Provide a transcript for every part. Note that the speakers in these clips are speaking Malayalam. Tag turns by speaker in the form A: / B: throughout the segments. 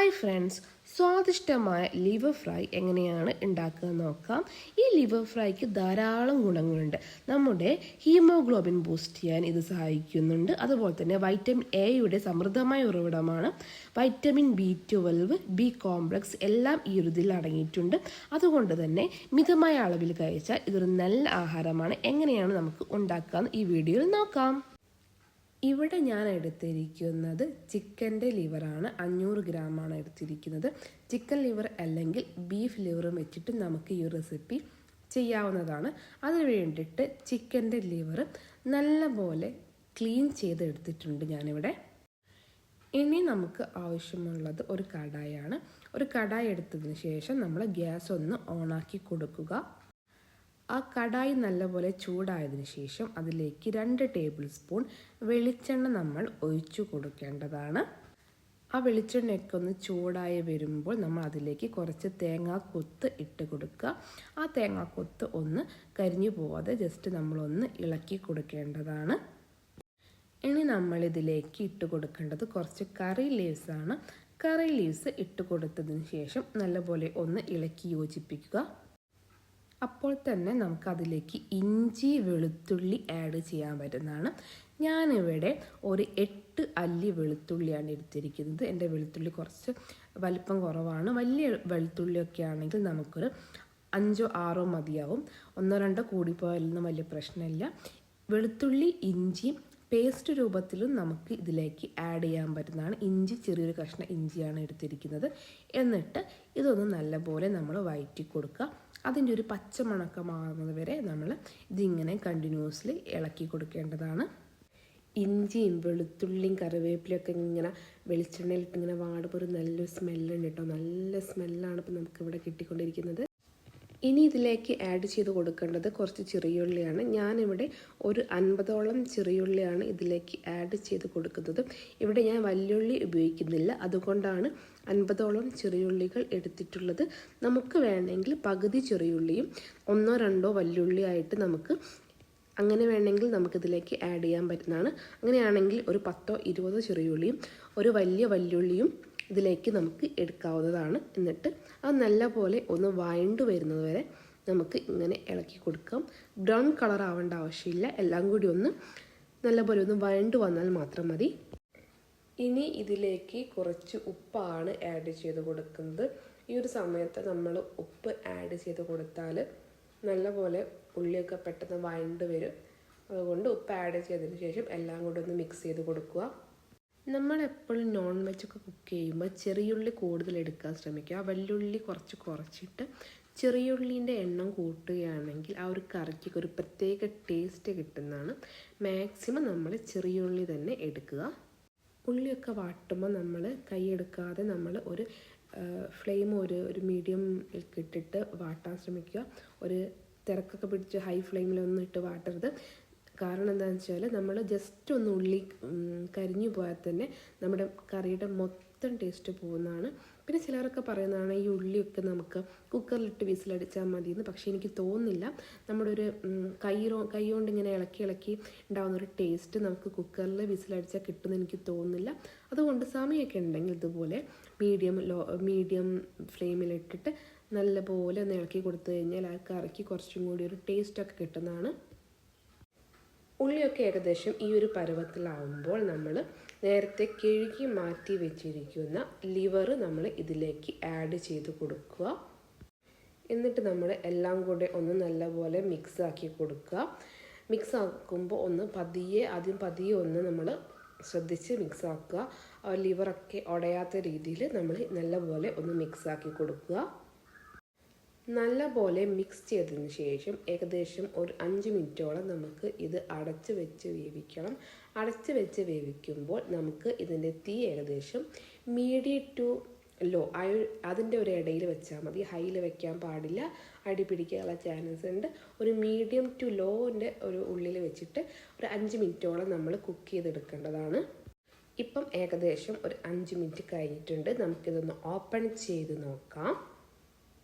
A: ഹായ് ഫ്രണ്ട്സ്, സ്വാദിഷ്ടമായ ലിവർ ഫ്രൈ എങ്ങനെയാണ് ഉണ്ടാക്കുക നോക്കാം. ഈ ലിവർ ഫ്രൈക്ക് ധാരാളം ഗുണങ്ങളുണ്ട്. നമ്മുടെ ഹീമോഗ്ലോബിൻ ബൂസ്റ്റ് ചെയ്യാൻ ഇത് സഹായിക്കുന്നുണ്ട്. അതുപോലെ തന്നെ വൈറ്റമിൻ എയുടെ സമൃദ്ധമായ ഉറവിടമാണ്. വൈറ്റമിൻ B12, ബി കോംപ്ലക്സ് എല്ലാം ഈ ഒരു ഇതിൽ അടങ്ങിയിട്ടുണ്ട്. അതുകൊണ്ട് തന്നെ മിതമായ അളവിൽ കഴിച്ചാൽ ഇതൊരു നല്ല ആഹാരമാണ്. എങ്ങനെയാണ് നമുക്ക് ഉണ്ടാക്കാമെന്ന് ഈ വീഡിയോയിൽ നോക്കാം. ഇവിടെ ഞാൻ എടുത്തിരിക്കുന്നത് ചിക്കൻ്റെ ലിവറാണ്. 500 ഗ്രാമാണ് എടുത്തിരിക്കുന്നത്. ചിക്കൻ ലിവർ അല്ലെങ്കിൽ ബീഫ് ലിവറും വെച്ചിട്ട് നമുക്ക് ഈ റെസിപ്പി ചെയ്യാവുന്നതാണ്. അതിന് വേണ്ടിയിട്ട് ചിക്കൻ്റെ ലിവർ നല്ലപോലെ ക്ലീൻ ചെയ്തെടുത്തിട്ടുണ്ട് ഞാനിവിടെ. ഇനി നമുക്ക് ആവശ്യമുള്ളത് ഒരു കടായാണ്. ഒരു കടായി എടുത്തതിന് ശേഷം നമ്മൾ ഗ്യാസ് ഒന്ന് ഓണാക്കി കൊടുക്കുക. ആ കടായി നല്ലപോലെ ചൂടായതിനു ശേഷം അതിലേക്ക് 2 ടേബിൾ സ്പൂൺ വെളിച്ചെണ്ണ നമ്മൾ ഒഴിച്ചു കൊടുക്കേണ്ടതാണ്. ആ വെളിച്ചെണ്ണയൊക്കെ ഒന്ന് ചൂടായി വരുമ്പോൾ നമ്മൾ അതിലേക്ക് കുറച്ച് തേങ്ങാക്കൊത്ത് ഇട്ട് കൊടുക്കുക. ആ തേങ്ങാക്കൊത്ത് ഒന്ന് കരിഞ്ഞു പോവാതെ ജസ്റ്റ് നമ്മളൊന്ന് ഇളക്കി കൊടുക്കേണ്ടതാണ്. ഇനി നമ്മളിതിലേക്ക് ഇട്ട് കൊടുക്കേണ്ടത് കുറച്ച് കറി ലീവ്സാണ്. കറി ലീവ്സ് ഇട്ട് കൊടുത്തതിന് ശേഷം നല്ലപോലെ ഒന്ന് ഇളക്കി യോജിപ്പിക്കുക. അപ്പോൾ തന്നെ നമുക്കതിലേക്ക് ഇഞ്ചി വെളുത്തുള്ളി ആഡ് ചെയ്യാൻ പറ്റുന്നതാണ്. ഞാനിവിടെ ഒരു 8 അല്ലി വെളുത്തുള്ളിയാണ് എടുത്തിരിക്കുന്നത്. എൻ്റെ വെളുത്തുള്ളി കുറച്ച് വലിപ്പം കുറവാണ്. വലിയ വെളുത്തുള്ളിയൊക്കെ ആണെങ്കിൽ നമുക്കൊരു 5 6 മതിയാവും. 1 2 കൂടിപ്പോയാലൊന്നും വലിയ പ്രശ്നമില്ല. വെളുത്തുള്ളി ഇഞ്ചി പേസ്റ്റ് രൂപത്തിലും നമുക്ക് ഇതിലേക്ക് ആഡ് ചെയ്യാൻ പറ്റുന്നതാണ്. ഇഞ്ചി ചെറിയൊരു കഷ്ണം ഇഞ്ചിയാണ് എടുത്തിരിക്കുന്നത്. എന്നിട്ട് ഇതൊന്ന് നല്ലപോലെ നമ്മൾ വഴറ്റി കൊടുക്കുക. അതിൻ്റെ ഒരു പച്ചമണക്കം മാറുന്നത് വരെ നമ്മൾ ഇതിങ്ങനെ കണ്ടിന്യൂസ്ലി ഇളക്കി കൊടുക്കേണ്ടതാണ്. ഇഞ്ചിയും വെളുത്തുള്ളിയും കറിവേപ്പിലൊക്കെ ഇങ്ങനെ വെളിച്ചെണ്ണയിലിട്ട് ഇങ്ങനെ വാടുമ്പോൾ ഒരു നല്ലൊരു സ്മെല്ലുണ്ട് കേട്ടോ. നല്ല സ്മെല്ലാണ് ഇപ്പോൾ നമുക്കിവിടെ കിട്ടിക്കൊണ്ടിരിക്കുന്നത്. ഇനി ഇതിലേക്ക് ആഡ് ചെയ്ത് കൊടുക്കേണ്ടത് കുറച്ച് ചെറിയുള്ളിയാണ്. ഞാനിവിടെ ഒരു 50ഓളം ചെറിയുള്ളിയാണ് ഇതിലേക്ക് ആഡ് ചെയ്ത് കൊടുക്കുന്നത്. ഇവിടെ ഞാൻ വലിയുള്ളി ഉപയോഗിക്കുന്നില്ല, അതുകൊണ്ടാണ് 50ഓളം ചെറിയുള്ളികൾ എടുത്തിട്ടുള്ളത്. നമുക്ക് വേണമെങ്കിൽ പകുതി ചെറിയുള്ളിയും 1 2 വലിയുള്ളി ആയിട്ട് നമുക്ക് അങ്ങനെ വേണമെങ്കിൽ നമുക്കിതിലേക്ക് ആഡ് ചെയ്യാൻ പറ്റുന്നതാണ്. അങ്ങനെയാണെങ്കിൽ ഒരു 10 20 ചെറിയുള്ളിയും ഒരു വലിയ വല്യുള്ളിയും ഇതിലേക്ക് നമുക്ക് എടുക്കാവുന്നതാണ്. എന്നിട്ട് അത് നല്ലപോലെ ഒന്ന് വഴണ്ട് വരുന്നത് വരെ നമുക്ക് ഇങ്ങനെ ഇളക്കി കൊടുക്കാം. ബ്രൗൺ കളർ ആവേണ്ട ആവശ്യമില്ല. എല്ലാം കൂടി ഒന്ന് നല്ലപോലെ ഒന്ന് വഴണ്ട് വന്നാൽ മാത്രം മതി. ഇനി ഇതിലേക്ക് കുറച്ച് ഉപ്പാണ് ആഡ് ചെയ്ത് കൊടുക്കുന്നത്. ഈ ഒരു സമയത്ത് നമ്മൾ ഉപ്പ് ആഡ് ചെയ്ത് കൊടുത്താൽ നല്ലപോലെ ഉള്ളിയൊക്കെ പെട്ടെന്ന് വഴണ്ട് വരും. അതുകൊണ്ട് ഉപ്പ് ആഡ് ചെയ്തതിന് ശേഷം എല്ലാം കൂടി ഒന്ന് മിക്സ് ചെയ്ത് കൊടുക്കുക. നമ്മളെപ്പോഴും നോൺ വെജൊക്കെ കുക്ക് ചെയ്യുമ്പോൾ ചെറിയുള്ളി കൂടുതൽ എടുക്കാൻ ശ്രമിക്കുക. വലിയുള്ളി കുറച്ചിട്ട് ചെറിയുള്ളീൻ്റെ എണ്ണം കൂട്ടുകയാണെങ്കിൽ ആ ഒരു കറിക്ക് ഒരു പ്രത്യേക ടേസ്റ്റ് കിട്ടുന്നതാണ്. മാക്സിമം നമ്മൾ ചെറിയുള്ളി തന്നെ എടുക്കുക. ഉള്ളിയൊക്കെ വാട്ടുമ്പോൾ നമ്മൾ കൈയെടുക്കാതെ നമ്മൾ ഒരു ഫ്ലെയിം ഒരു മീഡിയം ഇട്ടിട്ട് വാട്ടാൻ ശ്രമിക്കുക. ഒരു തിരക്കൊക്കെ പിടിച്ച് ഹൈ ഫ്ലെയിമിലൊന്നും ഇട്ട് വാട്ടരുത്. കാരണം എന്താണെന്ന് വെച്ചാൽ നമ്മൾ ജസ്റ്റ് ഒന്ന് ഉള്ളി കരിഞ്ഞു പോയാൽ തന്നെ നമ്മുടെ കറിയുടെ മൊത്തം ടേസ്റ്റ് പോകുന്നതാണ്. പിന്നെ ചിലരൊക്കെ പറയുന്നതാണ് ഈ ഉള്ളിയൊക്കെ നമുക്ക് കുക്കറിലിട്ട് വിസിലടിച്ചാൽ മതിയെന്ന്. പക്ഷേ എനിക്ക് തോന്നുന്നില്ല. നമ്മുടെ ഒരു കൈ കൊണ്ട് ഇങ്ങനെ ഇളക്കി ഉണ്ടാകുന്നൊരു ടേസ്റ്റ് നമുക്ക് കുക്കറിൽ വിസിലടിച്ചാൽ കിട്ടുമെന്ന് എനിക്ക് തോന്നുന്നില്ല. അതുകൊണ്ട് സമയമൊക്കെ ഉണ്ടെങ്കിൽ ഇതുപോലെ മീഡിയം ഫ്ലെയിമിലിട്ടിട്ട് നല്ലപോലെ ഒന്ന് ഇളക്കി കൊടുത്തു കഴിഞ്ഞാൽ ആ കറിക്ക് കുറച്ചും കൂടി ഒരു ടേസ്റ്റൊക്കെ കിട്ടുന്നതാണ്. ഉള്ളിയൊക്കെ ഏകദേശം ഈ ഒരു പരുവത്തിലാവുമ്പോൾ നമ്മൾ നേരത്തെ കഴുകി മാറ്റി വെച്ചിരിക്കുന്ന ലിവർ നമ്മൾ ഇതിലേക്ക് ആഡ് ചെയ്ത് കൊടുക്കുക. എന്നിട്ട് നമ്മൾ എല്ലാം കൂടെ ഒന്ന് നല്ലപോലെ മിക്സ് ആക്കി കൊടുക്കുക. മിക്സ് ആക്കുമ്പോൾ ആദ്യം പതിയെ ഒന്ന് നമ്മൾ ശ്രദ്ധിച്ച് മിക്സ് ആക്കുക. ലിവറൊക്കെ ഉടയാത്ത രീതിയിൽ നമ്മൾ നല്ലപോലെ ഒന്ന് മിക്സ് ആക്കി കൊടുക്കുക. നല്ലപോലെ മിക്സ് ചെയ്തതിന് ശേഷം ഏകദേശം ഒരു 5 മിനിറ്റോളം നമുക്ക് ഇത് അടച്ച് വെച്ച് വേവിക്കണം. അടച്ച് വെച്ച് വേവിക്കുമ്പോൾ നമുക്ക് ഇതിൻ്റെ തീ ഏകദേശം മീഡിയം ടു ലോ അതിൻ്റെ ഒരു ഇടയിൽ വെച്ചാൽ മതി. ഹൈയിൽ വെക്കാൻ പാടില്ല, അടി പിടിക്കാനുള്ള ചാൻസ് ഉണ്ട്. ഒരു മീഡിയം ടു ലോൻ്റെ ഒരു ഉള്ളിൽ വെച്ചിട്ട് ഒരു 5 മിനിറ്റോളം നമ്മൾ കുക്ക് ചെയ്തെടുക്കേണ്ടതാണ്. ഇപ്പം ഏകദേശം ഒരു 5 മിനിറ്റ് കഴിഞ്ഞിട്ടുണ്ട്. നമുക്കിതൊന്ന് ഓപ്പൺ ചെയ്ത് നോക്കാം.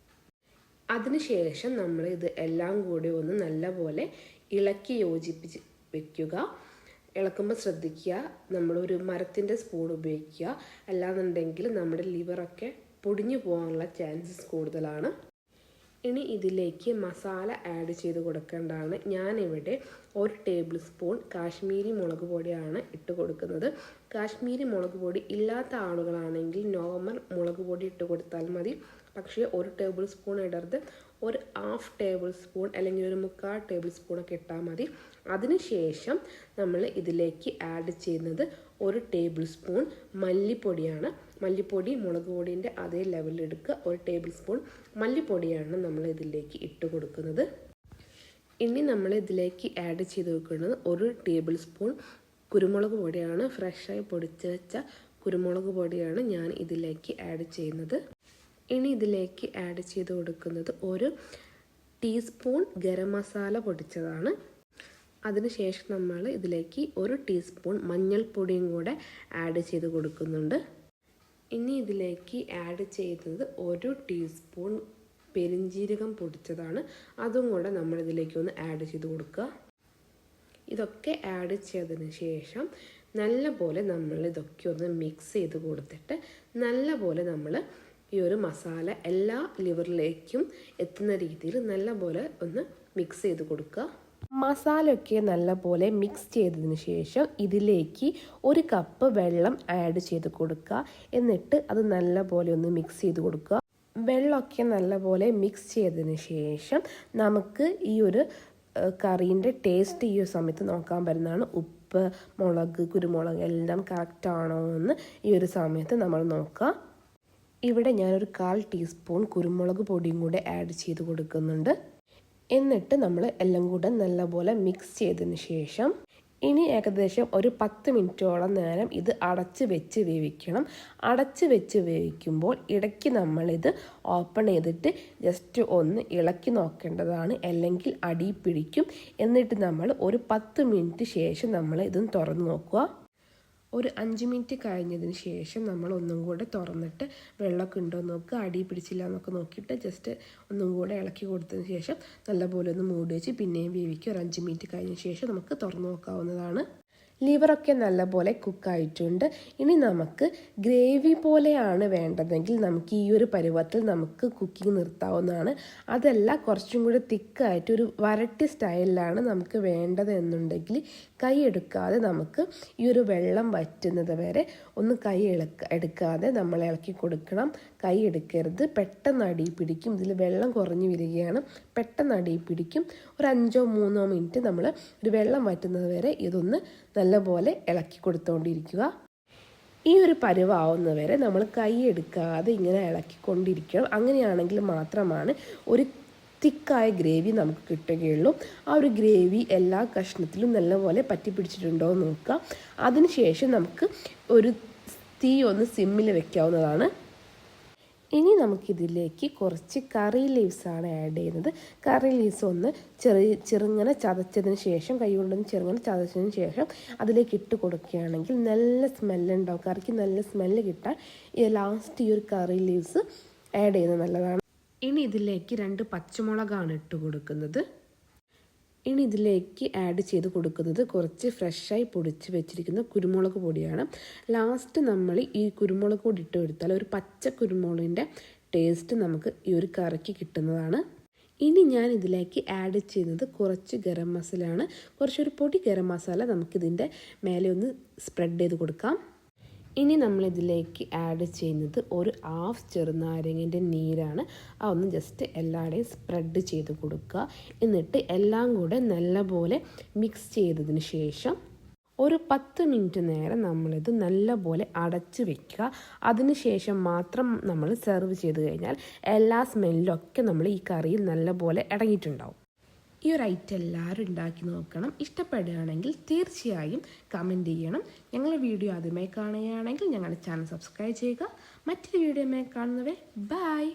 A: അതിനുശേഷം നമ്മൾ ഇത് എല്ലാം കൂടി ഒന്ന് നല്ലപോലെ ഇളക്കി യോജിപ്പിച്ച് വെക്കുക. ഇളക്കുമ്പോൾ ശ്രദ്ധിക്കുക, നമ്മളൊരു മരത്തിൻ്റെ സ്പൂൺ ഉപയോഗിക്കുക, അല്ലാന്നുണ്ടെങ്കിൽ നമ്മുടെ ലിവറൊക്കെ പൊടിഞ്ഞു പോകാനുള്ള ചാൻസസ് കൂടുതലാണ്. ഇനി ഇതിലേക്ക് മസാല ആഡ് ചെയ്ത് കൊടുക്കേണ്ടതാണ്. ഞാനിവിടെ 1 ടേബിൾ സ്പൂൺ കാശ്മീരി മുളക് പൊടിയാണ് ഇട്ട് കൊടുക്കുന്നത്. കാശ്മീരി മുളക് പൊടി ഇല്ലാത്ത ആളുകളാണെങ്കിൽ നോർമൽ മുളക് പൊടി ഇട്ട് കൊടുത്താൽ മതി. പക്ഷേ 1 ടേബിൾ സ്പൂൺ ഇടരുത്, ഒരു 1/2 ടേബിൾ സ്പൂൺ അല്ലെങ്കിൽ ഒരു 3/4 ടേബിൾ സ്പൂണൊക്കെ ഇട്ടാൽ മതി. അതിനുശേഷം നമ്മൾ ഇതിലേക്ക് ആഡ് ചെയ്യുന്നത് 1 ടേബിൾ സ്പൂൺ മല്ലിപ്പൊടിയാണ്. മല്ലിപ്പൊടി മുളക് പൊടിൻ്റെ അതേ ലെവലിൽ എടുക്കുക. 1 ടേബിൾ സ്പൂൺ മല്ലിപ്പൊടിയാണ് നമ്മൾ ഇതിലേക്ക് ഇട്ട് കൊടുക്കുന്നത്. ഇനി നമ്മൾ ഇതിലേക്ക് ആഡ് ചെയ്ത് വെക്കുന്നത് 1 ടേബിൾ സ്പൂൺ കുരുമുളക് പൊടിയാണ്. ഫ്രഷായി പൊടിച്ച് വെച്ച കുരുമുളക് പൊടിയാണ് ഞാൻ ഇതിലേക്ക് ആഡ് ചെയ്യുന്നത്. ഇനി ഇതിലേക്ക് ആഡ് ചെയ്ത് കൊടുക്കുന്നത് 1 ടീസ്പൂൺ ഗരം മസാല പൊടിച്ചതാണ്. അതിനുശേഷം നമ്മൾ ഇതിലേക്ക് 1 ടീസ്പൂൺ മഞ്ഞൾപ്പൊടിയും കൂടെ ആഡ് ചെയ്ത് കൊടുക്കുന്നുണ്ട്. ഇനി ഇതിലേക്ക് ആഡ് ചെയ്യുന്നത് 1 ടീസ്പൂൺ പെരിഞ്ജീരകം പൊടിച്ചതാണ്. അതും കൂടെ നമ്മളിതിലേക്ക് ഒന്ന് ആഡ് ചെയ്ത് കൊടുക്കുക. ഇതൊക്കെ ആഡ് ചെയ്തതിന് ശേഷം നല്ലപോലെ നമ്മൾ ഇതൊക്കെ ഒന്ന് മിക്സ് ചെയ്ത് കൊടുത്തിട്ട് നല്ലപോലെ നമ്മൾ ഈ ഒരു മസാല എല്ലാ ലിവറിലേക്കും എത്തുന്ന രീതിയിൽ നല്ലപോലെ ഒന്ന് മിക്സ് ചെയ്ത് കൊടുക്കുക. മസാലയൊക്കെ നല്ലപോലെ മിക്സ് ചെയ്തതിന് ശേഷം ഇതിലേക്ക് 1 കപ്പ് വെള്ളം ആഡ് ചെയ്ത് കൊടുക്കുക. എന്നിട്ട് അത് നല്ലപോലെ ഒന്ന് മിക്സ് ചെയ്ത് കൊടുക്കുക. വെള്ളമൊക്കെ നല്ലപോലെ മിക്സ് ചെയ്തതിന് ശേഷം നമുക്ക് ഈ ഒരു കറീൻ്റെ ടേസ്റ്റ് ഈ ഒരു സമയത്ത് നോക്കാൻ പറ്റുന്നതാണ്. ഉപ്പ്, മുളക്, കുരുമുളക് എല്ലാം കറക്റ്റാണോ എന്ന് ഈ ഒരു സമയത്ത് നമ്മൾ നോക്കുക. ഇവിടെ ഞാനൊരു 1/4 ടീസ്പൂൺ കുരുമുളക് പൊടിയും കൂടെ ആഡ് ചെയ്ത് കൊടുക്കുന്നുണ്ട്. എന്നിട്ട് നമ്മൾ എല്ലാം കൂടെ നല്ലപോലെ മിക്സ് ചെയ്തതിന് ശേഷം ഇനി ഏകദേശം ഒരു 10 മിനിറ്റോളം നേരം ഇത് അടച്ച് വെച്ച് വേവിക്കണം. അടച്ച് വെച്ച് വേവിക്കുമ്പോൾ ഇടയ്ക്ക് നമ്മളിത് ഓപ്പൺ ചെയ്തിട്ട് ജസ്റ്റ് ഒന്ന് ഇളക്കി നോക്കേണ്ടതാണ്, അല്ലെങ്കിൽ അടി പിടിക്കും. എന്നിട്ട് നമ്മൾ ഒരു 10 മിനിറ്റ് ശേഷം നമ്മൾ ഇതും തുറന്ന് നോക്കുക. ഒരു 5 മിനിറ്റ് കഴിഞ്ഞതിന് ശേഷം നമ്മൾ ഒന്നും കൂടെ തുറന്നിട്ട് വെള്ളമൊക്കെ ഉണ്ടോ നോക്കുക. അടി പിടിച്ചില്ല എന്നൊക്കെ നോക്കിയിട്ട് ജസ്റ്റ് ഒന്നും കൂടെ ഇളക്കി കൊടുത്തതിന് ശേഷം നല്ലപോലെ ഒന്ന് മൂടി വെച്ച് പിന്നെയും വേവിക്കുക. ഒരു 5 മിനിറ്റ് കഴിഞ്ഞ ശേഷം നമുക്ക് തുറന്ന് നോക്കാവുന്നതാണ്. ലിവറൊക്കെ നല്ലപോലെ കുക്കായിട്ടുണ്ട്. ഇനി നമുക്ക് ഗ്രേവി പോലെയാണ് വേണ്ടതെങ്കിൽ നമുക്ക് ഈ ഒരു പരുവത്തിൽ നമുക്ക് കുക്കിംഗ് നിർത്താവുന്നതാണ്. അതല്ല കുറച്ചും കൂടി തിക്കായിട്ട് ഒരു വരട്ടി സ്റ്റൈലിലാണ് നമുക്ക് വേണ്ടതെന്നുണ്ടെങ്കിൽ കൈ എടുക്കാതെ നമുക്ക് ഈ ഒരു വെള്ളം വറ്റുന്നത് വരെ ഒന്ന് കൈ എടുക്കാതെ നമ്മൾ ഇളക്കി കൊടുക്കണം. കൈ എടുക്കരുത്, പെട്ടെന്ന് അടി പിടിക്കും. ഇതിൽ വെള്ളം കുറഞ്ഞു വരികയാണ്, പെട്ടെന്ന് അടി പിടിക്കും. ഒരു 5-3 മിനിറ്റ് നമ്മൾ ഒരു വെള്ളം വറ്റുന്നത് വരെ ഇതൊന്ന് നല്ലപോലെ ഇളക്കി കൊടുത്തുകൊണ്ടിരിക്കുക. ഈ ഒരു പരുവാവുന്നവരെ നമ്മൾ കൈ എടുക്കാതെ ഇങ്ങനെ ഇളക്കിക്കൊണ്ടിരിക്കണം. അങ്ങനെയാണെങ്കിൽ മാത്രമാണ് ഒരു തിക്കായ ഗ്രേവി നമുക്ക് കിട്ടുകയുള്ളൂ. ആ ഒരു ഗ്രേവി എല്ലാ കഷ്ണത്തിലും നല്ലപോലെ പറ്റി പിടിച്ചിട്ടുണ്ടോ എന്ന് നോക്കുക. അതിനുശേഷം നമുക്ക് ഒരു തീ ഒന്ന് സിമ്മിൽ വെക്കാവുന്നതാണ്. ഇനി നമുക്കിതിലേക്ക് കുറച്ച് കറി ലീവ്സാണ് ആഡ് ചെയ്യുന്നത്. കറി ലീവ്സ് ഒന്ന് ചെറുങ്ങനെ ചതച്ചതിന് ശേഷം, കൈ കൊണ്ടൊന്ന് ചെറുങ്ങനെ ചതച്ചതിന് ശേഷം അതിലേക്ക് ഇട്ട് കൊടുക്കുകയാണെങ്കിൽ നല്ല സ്മെല്ലുണ്ടാവും. കറിക്ക് നല്ല സ്മെല്ല് കിട്ടാൻ ലാസ്റ്റ് ഈ ഒരു കറി ലീവ്സ് ആഡ് ചെയ്യുന്നത് നല്ലതാണ്. ഇനി ഇതിലേക്ക് 2 പച്ചമുളകാണ് ഇട്ട് കൊടുക്കുന്നത്. ഇനി ഇതിലേക്ക് ആഡ് ചെയ്ത് കൊടുക്കുന്നത് കുറച്ച് ഫ്രഷായി പൊടിച്ച് വെച്ചിരിക്കുന്ന കുരുമുളക് പൊടിയാണ്. ലാസ്റ്റ് നമ്മൾ ഈ കുരുമുളക് പൊടി ഇട്ട് കൊടുത്താൽ ഒരു പച്ച കുരുമുളകിൻ്റെ ടേസ്റ്റ് നമുക്ക് ഈ ഒരു കറിക്ക് കിട്ടുന്നതാണ്. ഇനി ഞാൻ ഇതിലേക്ക് ആഡ് ചെയ്യുന്നത് കുറച്ച് ഗരം മസാലയാണ്. കുറച്ചൊരു പൊടി ഗരം മസാല നമുക്കിതിൻ്റെ മേലെ ഒന്ന് സ്പ്രെഡ് ചെയ്ത് കൊടുക്കാം. ഇനി നമ്മളിതിലേക്ക് ആഡ് ചെയ്യുന്നത് ഒരു 1/2 ചെറുനാരങ്ങൻ്റെ നീരാണ്. ഒന്ന് ജസ്റ്റ് എല്ലാവരുടെയും സ്പ്രെഡ് ചെയ്ത് കൊടുക്കുക. എന്നിട്ട് എല്ലാം കൂടെ നല്ലപോലെ മിക്സ് ചെയ്തതിന് ശേഷം ഒരു 10 മിനിറ്റ് നേരം നമ്മളിത് നല്ലപോലെ അടച്ച് വെക്കുക. അതിനുശേഷം മാത്രം നമ്മൾ സെർവ് ചെയ്ത് കഴിഞ്ഞാൽ എല്ലാ സ്മെല്ലൊക്കെ നമ്മൾ ഈ കറിയിൽ നല്ലപോലെ അടങ്ങിയിട്ടുണ്ടാവും. ഈ ഒരു ഐറ്റം എല്ലാവരും ഉണ്ടാക്കി നോക്കണം. ഇഷ്ടപ്പെടുകയാണെങ്കിൽ തീർച്ചയായും കമൻറ്റ് ചെയ്യണം. ഞങ്ങളുടെ വീഡിയോ ആദ്യമായി കാണുകയാണെങ്കിൽ ഞങ്ങളുടെ ചാനൽ സബ്സ്ക്രൈബ് ചെയ്യുക. മറ്റൊരു വീഡിയോയുമായി കാണുന്നവരെ ബൈ.